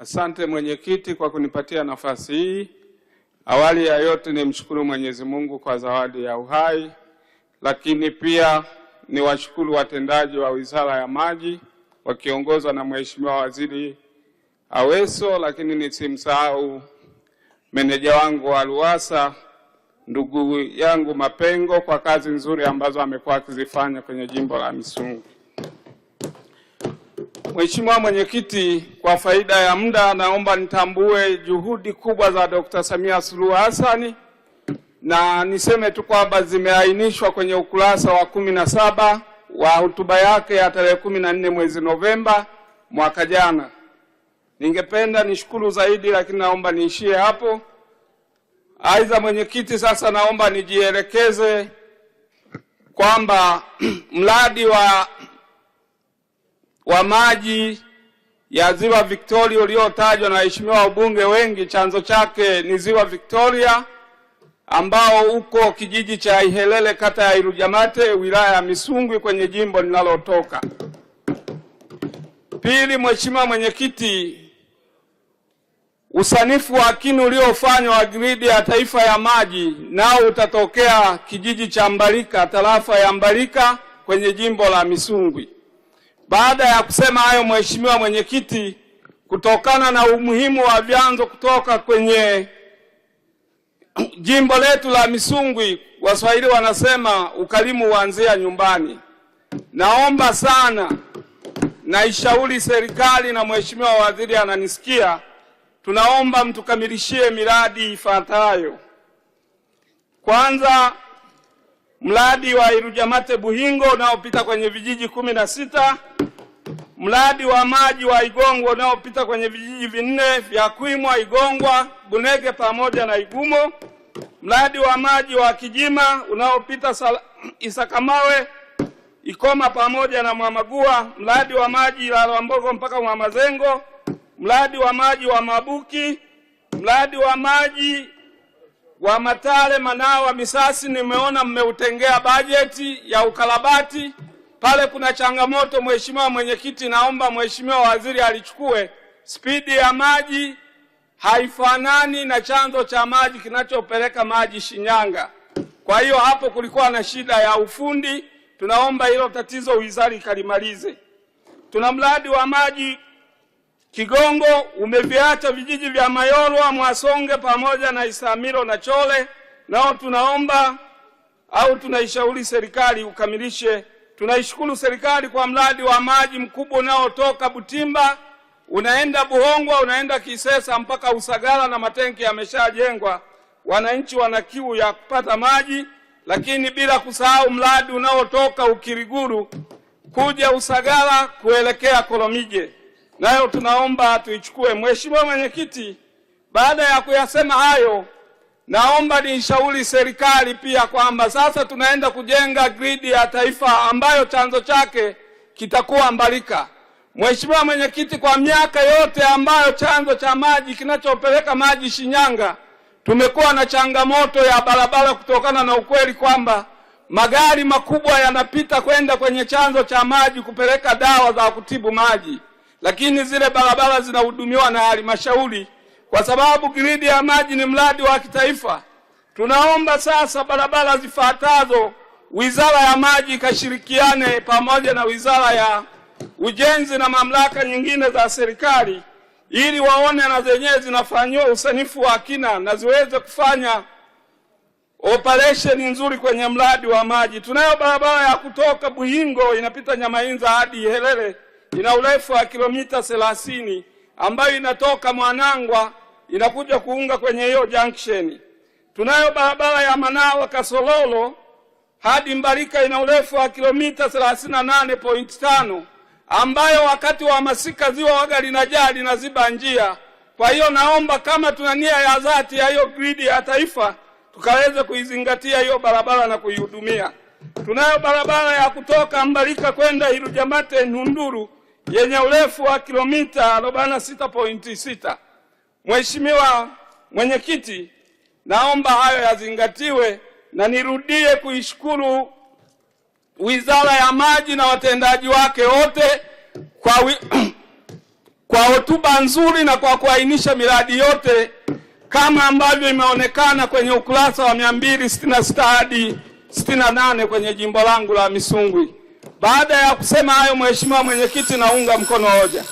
Asante mwenyekiti kwa kunipatia nafasi hii. Awali ya yote nimshukuru Mwenyezi Mungu kwa zawadi ya uhai, lakini pia niwashukuru watendaji wa Wizara ya Maji wakiongozwa na Mheshimiwa Waziri Aweso, lakini nisimsahau meneja wangu wa RUWASA ndugu yangu Mapengo kwa kazi nzuri ambazo amekuwa akizifanya kwenye jimbo la Misungwi. Mheshimiwa Mwenyekiti, kwa faida ya muda naomba nitambue juhudi kubwa za Dr. Samia Suluhu Hassan na niseme tu kwamba zimeainishwa kwenye ukurasa wa 17 wa hotuba yake ya tarehe 14 mwezi Novemba mwaka jana. Ningependa nishukuru zaidi lakini naomba niishie hapo. Aidha mwenyekiti, sasa naomba nijielekeze kwamba mradi wa maji ya Ziwa Victoria uliotajwa na waheshimiwa wabunge wengi, chanzo chake ni Ziwa Victoria ambao uko kijiji cha Ihelele, kata ya Irujamate, wilaya ya Misungwi, kwenye jimbo ninalotoka. Pili, Mheshimiwa Mwenyekiti, usanifu wa kinu uliofanywa wa gridi ya taifa ya maji nao utatokea kijiji cha Mbalika, tarafa ya Mbalika, kwenye jimbo la Misungwi. Baada ya kusema hayo, Mheshimiwa Mwenyekiti, kutokana na umuhimu wa vyanzo kutoka kwenye jimbo letu la Misungwi, Waswahili wanasema ukarimu huanzia nyumbani. Naomba sana, naishauri serikali na Mheshimiwa Waziri ananisikia, tunaomba mtukamilishie miradi ifuatayo. Kwanza, mradi wa Irujamate Buhingo unaopita kwenye vijiji 16, mradi wa maji wa Igongwa unaopita kwenye vijiji 4 vya Kwimwa, Igongwa, Bunege pamoja na Igumo, mradi wa maji wa Kijima unaopita Isakamawe, Ikoma pamoja na Mwamagua, mradi wa maji la Lwambogo mpaka Mwamazengo, mradi wa maji wa Mabuki, mradi wa maji wa Matale, Manawa, Misasi. Nimeona mmeutengea bajeti ya ukarabati. Pale kuna changamoto Mheshimiwa Mwenyekiti, naomba Mheshimiwa Waziri alichukue. Spidi ya maji haifanani na chanzo cha maji kinachopeleka maji Shinyanga. Kwa hiyo hapo kulikuwa na shida ya ufundi, tunaomba hilo tatizo wizara ikalimalize. Tuna mradi wa maji Kigongo umeviacha vijiji vya Mayorwa, Mwasonge pamoja na Isamilo na Chole, nao tunaomba au tunaishauri serikali ukamilishe. Tunaishukuru serikali kwa mradi wa maji mkubwa unaotoka Butimba unaenda Buhongwa, unaenda Kisesa mpaka Usagara na matenki yameshajengwa. Wananchi wana kiu ya kupata maji, lakini bila kusahau mradi unaotoka Ukiriguru kuja Usagara kuelekea Kolomije, nayo tunaomba tuichukue. Mheshimiwa Mwenyekiti, baada ya kuyasema hayo, naomba niishauri serikali pia kwamba sasa tunaenda kujenga gridi ya taifa ambayo chanzo chake kitakuwa Mbalika. Mheshimiwa Mwenyekiti, kwa miaka yote ambayo chanzo cha maji kinachopeleka maji Shinyanga, tumekuwa na changamoto ya barabara kutokana na ukweli kwamba magari makubwa yanapita kwenda kwenye chanzo cha maji kupeleka dawa za kutibu maji, lakini zile barabara zinahudumiwa na halmashauri. Kwa sababu gridi ya maji ni mradi wa kitaifa, tunaomba sasa barabara zifuatazo Wizara ya Maji ikashirikiane pamoja na Wizara ya Ujenzi na mamlaka nyingine za serikali ili waone na zenyewe zinafanywa usanifu wa kina na ziweze kufanya operation nzuri kwenye mradi wa maji. Tunayo barabara ya kutoka Buhingo inapita Nyamainza hadi Ihelele, ina urefu wa kilomita 30 ambayo inatoka Mwanangwa inakuja kuunga kwenye hiyo junction. Tunayo barabara ya Manawa Kasololo hadi Mbalika ina urefu wa kilomita 38.5 ambayo wakati wa masika ziwa waga linajaa linaziba njia. Kwa hiyo naomba kama tuna nia ya dhati ya hiyo gridi ya taifa tukaweze kuizingatia hiyo barabara na kuihudumia. Tunayo barabara ya kutoka Mbalika kwenda Irujamate Nunduru yenye urefu wa kilomita 46.6. Mheshimiwa Mwenyekiti, naomba hayo yazingatiwe na nirudie kuishukuru Wizara ya Maji na watendaji wake wote kwa hotuba nzuri na kwa kuainisha miradi yote kama ambavyo imeonekana kwenye ukurasa wa 266 hadi 68 kwenye jimbo langu la Misungwi. Baada ya kusema hayo, Mheshimiwa Mwenyekiti, naunga mkono hoja.